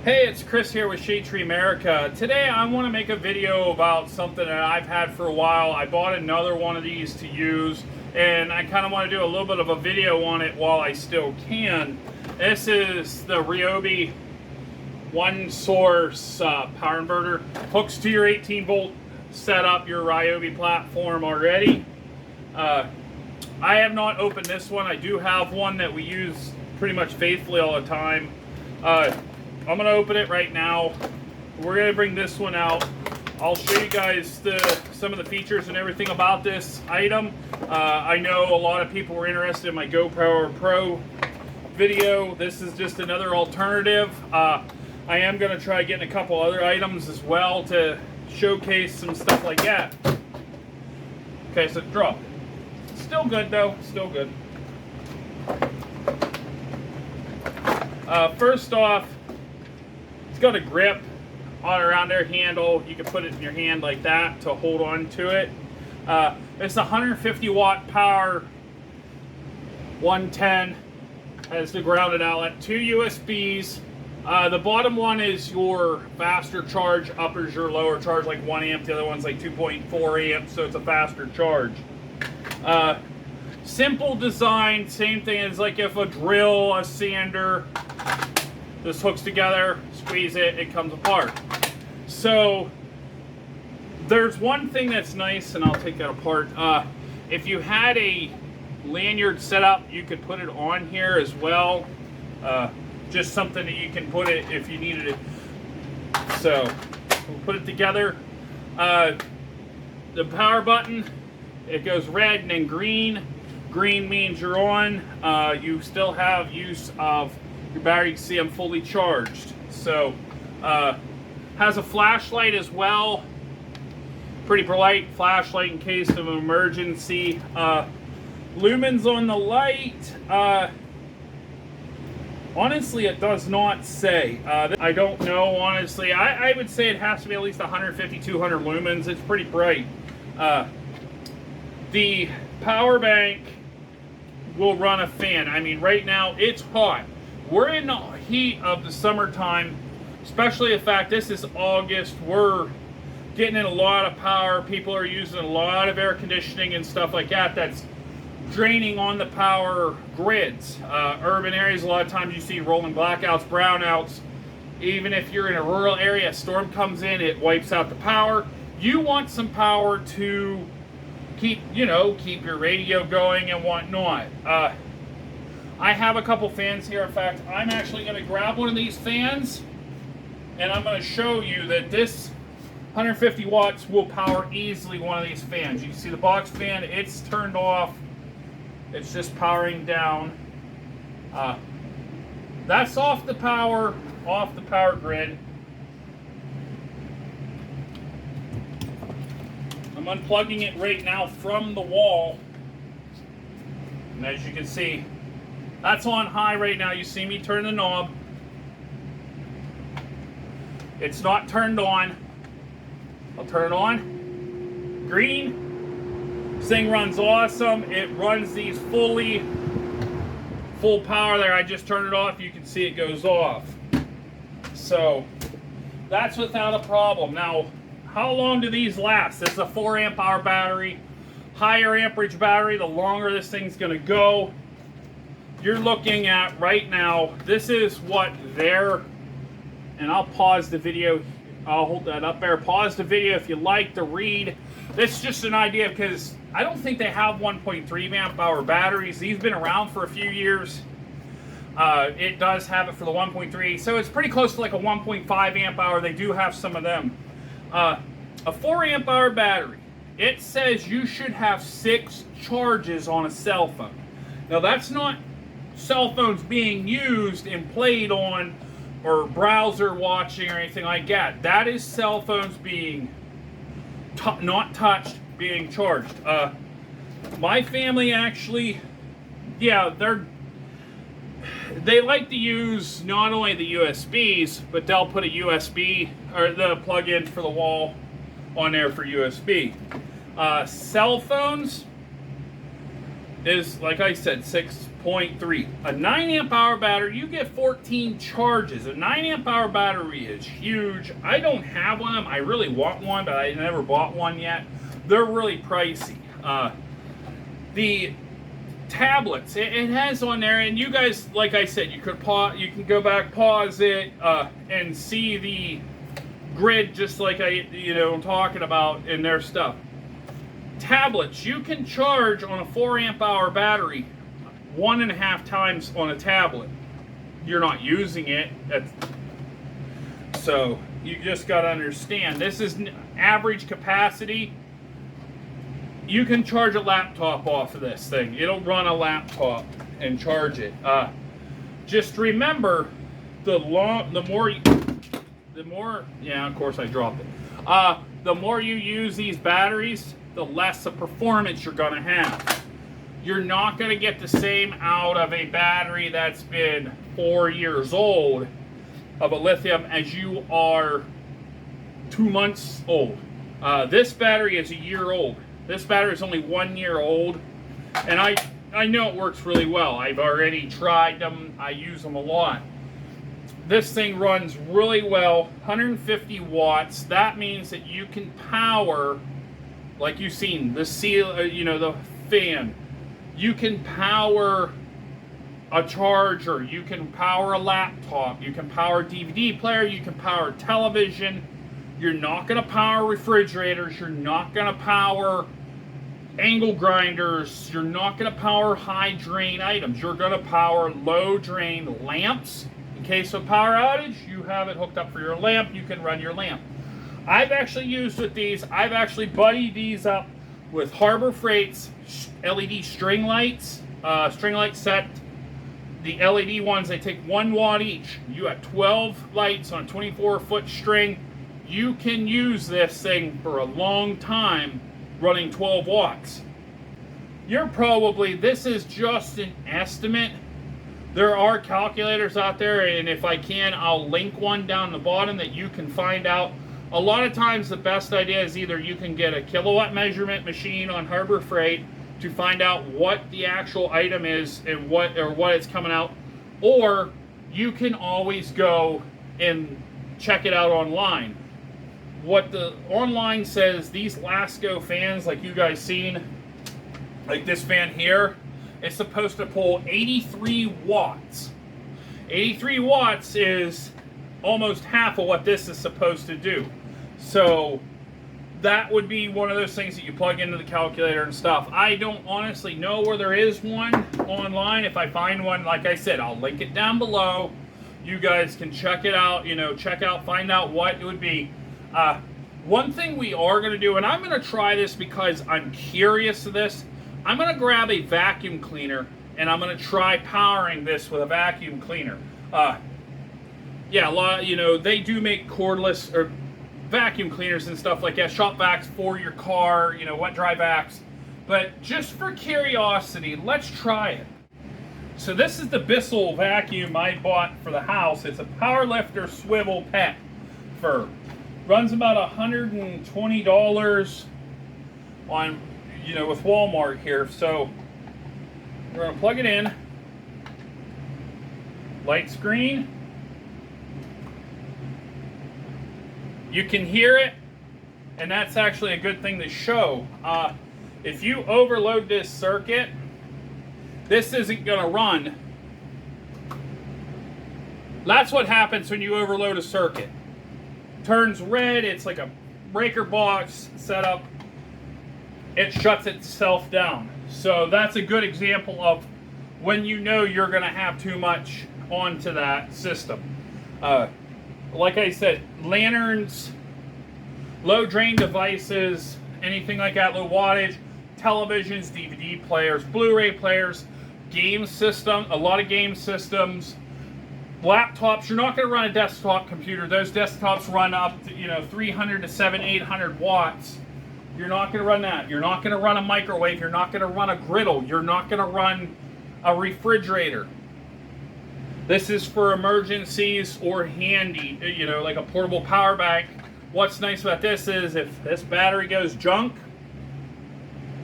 Hey, it's Chris here with Shadetree America. Today I want to make a video about something that I've had for a while. I bought another one of these to use, and I kind of want to do a little bit of a video on it while I still can. This is the Ryobi one source power inverter. Hooks to your 18 volt setup, your Ryobi platform already. I have not opened this one. I do have one that we use pretty much faithfully all the time. I'm going to open it right now. We're going to bring this one out. I'll show you guys some of the features and everything about this item. I know a lot of people were interested in my GoPro Pro video. This is just another alternative. I am going to try getting a couple other items as well to showcase some stuff like that. Okay, so drop. Still good though, still good. First off, it's got a grip on around their handle. You can put it in your hand like that to hold on to it. It's 150 watt power, 110 as the grounded outlet, 2 USBs. The bottom one is your faster charge, upper's your lower charge, like 1 amp. The other one's like 2.4 amps, so it's a faster charge. Simple design, same thing as like if a drill, a sander, this hooks together, squeeze it, it comes apart. So there's one thing that's nice, and I'll take that apart. If you had a lanyard set up, you could put it on here as well. Just something that you can put it if you needed it. So we'll put it together. The power button, it goes red and then green. Green means you're on. You still have use of your battery. You can see I'm fully charged. So has a flashlight as well. Pretty bright flashlight in case of an emergency. Lumens on the light. Honestly, it does not say. I don't know, honestly. I would say it has to be at least 150, 200 lumens. It's pretty bright. The power bank will run a fan. I mean, right now, it's hot. We're in the heat of the summertime, especially the fact this is August. We're getting in a lot of power. People are using a lot of air conditioning and stuff like that. That's draining on the power grids. Urban areas, a lot of times you see rolling blackouts, brownouts. Even if you're in a rural area, a storm comes in, it wipes out the power. You want some power to keep your radio going and whatnot. I have a couple fans here. In fact, I'm actually going to grab one of these fans, and I'm going to show you that this 150 watts will power easily one of these fans. You can see the box fan, it's turned off. It's just powering down. That's off the power grid. I'm unplugging it right now from the wall. And as you can see, that's on high right now. You see me turn the knob. It's not turned on. I'll turn it on. Green. This thing runs awesome. It runs these full power there. I just turned it off. You can see it goes off. So that's without a problem. Now, how long do these last? This is a 4 amp hour battery. Higher amperage battery, the longer this thing's gonna go. You're looking at right now, this is what and I'll pause the video. I'll hold that up there. Pause the video if you like to read. This is just an idea because I don't think they have 1.3 amp hour batteries. These have been around for a few years. It does have it for the 1.3, so it's pretty close to like a 1.5 amp hour. They do have some of them. A 4 amp hour battery. It says you should have 6 charges on a cell phone. Now that's not cell phones being used and played on or browser watching or anything like that. That is cell phones being not touched, being charged. My family actually, yeah, they like to use not only the USBs, but they'll put a USB or the plug-in for the wall on there for USB. Cell phones is, like I said, 6 0.3. A 9 amp hour battery, you get 14 charges. A 9 amp hour battery is huge. I don't have one of them. I really want one, but I never bought one yet. They're really pricey. The tablets, it has on there, and you guys, like I said, you could you can go back, pause it, and see the grid, just like I'm talking about in their stuff. Tablets, you can charge on a 4 amp hour battery 1.5 times on a tablet. You're not using it. So you just got to understand, this is average capacity. You can charge a laptop off of this thing. It'll run a laptop and charge it. Just remember, the more, yeah, of course I dropped it. The more you use these batteries, the less of performance you're going to have. You're not going to get the same out of a battery that's been 4 years old of a lithium as you are 2 months old. This battery is a year old. This battery is only 1 year old, and I know it works really well. I've already tried them. I use them a lot. This thing runs really well, 150 watts. That means that you can power, like you've seen, the the fan. You can power a charger. You can power a laptop. You can power a DVD player. You can power television. You're not going to power refrigerators. You're not going to power angle grinders. You're not going to power high drain items. You're going to power low drain lamps. In case of power outage, you have it hooked up for your lamp. You can run your lamp. I've actually used with these, I've actually buddied these up with Harbor Freight's LED string lights set. The LED ones, they take 1 watt each. You have 12 lights on a 24-foot string. You can use this thing for a long time running 12 watts. This is just an estimate. There are calculators out there, and if I can, I'll link one down the bottom that you can find out. A lot of times the best idea is either you can get a kilowatt measurement machine on Harbor Freight to find out what the actual item is and what it's coming out, or you can always go and check it out online. What the online says, these Lasco fans, like you guys seen, like this fan here, it's supposed to pull 83 watts. 83 watts is almost half of what this is supposed to do. So that would be one of those things that you plug into the calculator and stuff. I don't honestly know where there is one online. If I find one, like I said, I'll link it down below. You guys can check it out, find out what it would be. One thing we are going to do, and I'm going to try this because I'm curious of this, I'm going to grab a vacuum cleaner and I'm going to try powering this with a vacuum cleaner. Yeah, a lot, they do make cordless or vacuum cleaners and stuff like that, shop vacs for your car, wet dry vacs. But just for curiosity, let's try it. So this is the Bissell vacuum I bought for the house. It's a power lifter swivel pet fur. Runs about $120 on, with Walmart here. So we're gonna plug it in. Light screen. You can hear it, and that's actually a good thing to show. If you overload this circuit, this isn't gonna run. That's what happens when you overload a circuit. Turns red, it's like a breaker box setup. It shuts itself down. So that's a good example of when you're gonna have too much onto that system. Like I said, lanterns, low drain devices, anything like that, low wattage, televisions, DVD players, Blu-ray players, game system, a lot of game systems, laptops. You're not going to run a desktop computer. Those desktops run up to 300 to 800 watts. You're not going to run that. You're not going to run a microwave. You're not going to run a griddle. You're not going to run a refrigerator. This is for emergencies or handy, like a portable power bank. What's nice about this is if this battery goes junk,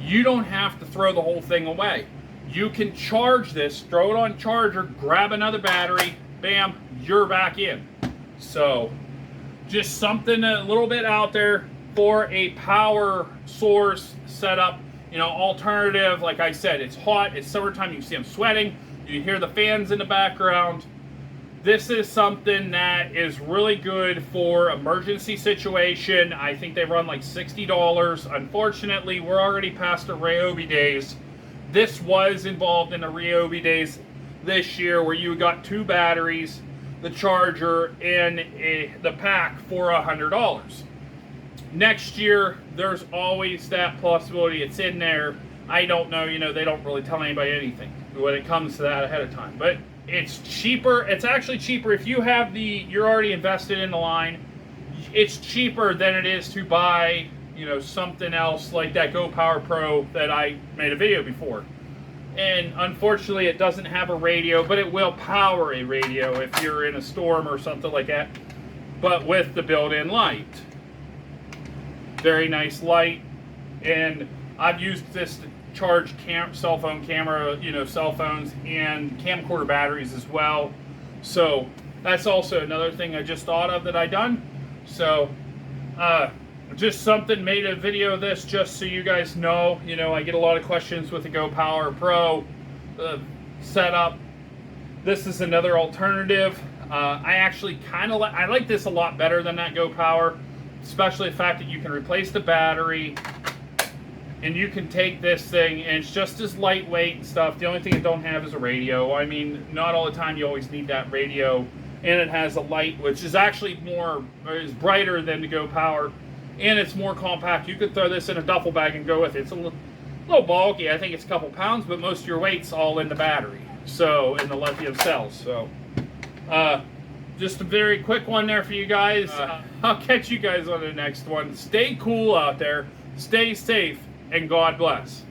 you don't have to throw the whole thing away. You can charge this, throw it on charger, grab another battery, bam, you're back in. So just something a little bit out there for a power source setup. You know, alternative, like I said, it's hot, it's summertime, you see them sweating, you hear the fans in the background. This is something that is really good for emergency situation. I think they run like $60. Unfortunately, we're already past the Ryobi days. This was involved in the Ryobi days this year where you got 2 batteries, the charger, and the pack for $100. Next year, there's always that possibility. It's in there. I don't know, you know, they don't really tell anybody anything when it comes to that ahead of time. But it's cheaper. It's actually cheaper if you have you're already invested in the line. It's cheaper than it is to buy, you know, something else like that Go Power Pro that I made a video before. And unfortunately, it doesn't have a radio, but it will power a radio if you're in a storm or something like that. But with the built-in light. Very nice light. And I've used this to charge cell phone camera, you know, cell phones and camcorder batteries as well. So that's also another thing I just thought of that I done. So just something, made a video of this just so you guys know. You know, I get a lot of questions with the Go Power Pro setup. This is another alternative. I actually kind of I like this a lot better than that Go Power, especially the fact that you can replace the battery. And you can take this thing, and it's just as lightweight and stuff. The only thing it don't have is a radio. I mean, not all the time you always need that radio. And it has a light, which is actually is brighter than the Go Power. And it's more compact. You could throw this in a duffel bag and go with it. It's a little bulky. I think it's a couple pounds, but most of your weight's all in the battery. So, in the lithium cells. So, just a very quick one there for you guys. I'll catch you guys on the next one. Stay cool out there. Stay safe. And God bless.